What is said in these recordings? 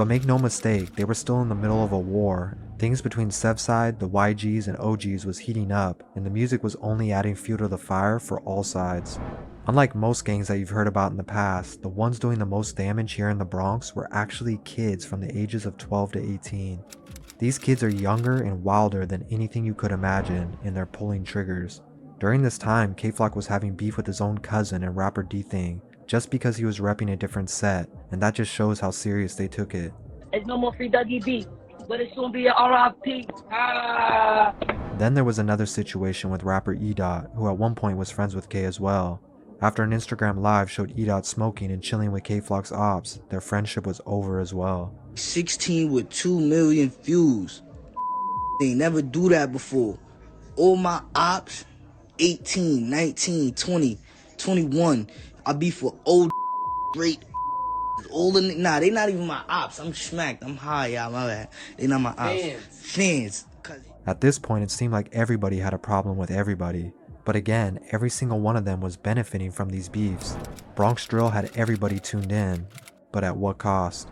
But make no mistake, they were still in the middle of a war. Things between Sevside, the YGs, and OGs was heating up, and the music was only adding fuel to the fire for all sides. Unlike most gangs that you've heard about in the past, the ones doing the most damage here in the Bronx were actually kids from the ages of 12 to 18. These kids are younger and wilder than anything you could imagine, and they're pulling triggers. During this time, K-Flock was having beef with his own cousin and rapper D-Thing, just because he was repping a different set, and that just shows how serious they took it. It's no more free Dougie B, but it's soon be a RIP. Then there was another situation with rapper E-Dot, who at one point was friends with K as well. After an Instagram live showed E-Dot smoking and chilling with K-Flock's ops, their friendship was over as well. 16 with 2 million views. They never do that before. All my ops, 18, 19, 20, 21. I be for old great. All the nah, they not even my ops. I'm smacked. I'm high, y'all. My bad. They not my ops. Fans. At this point, it seemed like everybody had a problem with everybody. But again, every single one of them was benefiting from these beefs. Bronx Drill had everybody tuned in, but at what cost?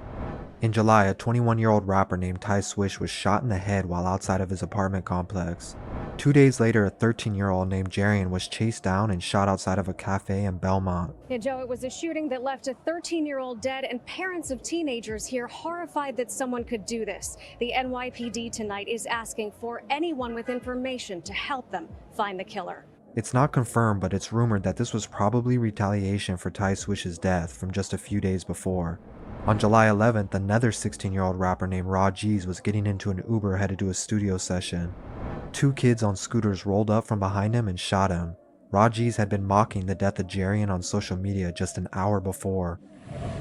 In July, a 21-year-old rapper named Ty Swish was shot in the head while outside of his apartment complex. 2 days later, a 13-year-old named Jarian was chased down and shot outside of a cafe in Belmont. Yeah, Joe, it was a shooting that left a 13-year-old dead and parents of teenagers here horrified that someone could do this. The NYPD tonight is asking for anyone with information to help them find the killer. It's not confirmed, but it's rumored that this was probably retaliation for Ty Swish's death from just a few days before. On July 11th, another 16-year-old rapper named Raw G's was getting into an Uber headed to a studio session. 2 kids on scooters rolled up from behind him and shot him. Raw G's had been mocking the death of Jarian on social media just an hour before.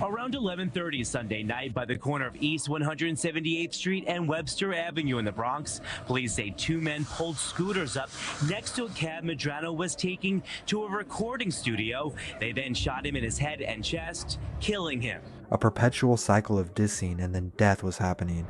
Around 11:30 Sunday night by the corner of East 178th Street and Webster Avenue in the Bronx, police say 2 men pulled scooters up next to a cab Medrano was taking to a recording studio. They then shot him in his head and chest, killing him. A perpetual cycle of dissing and then death was happening.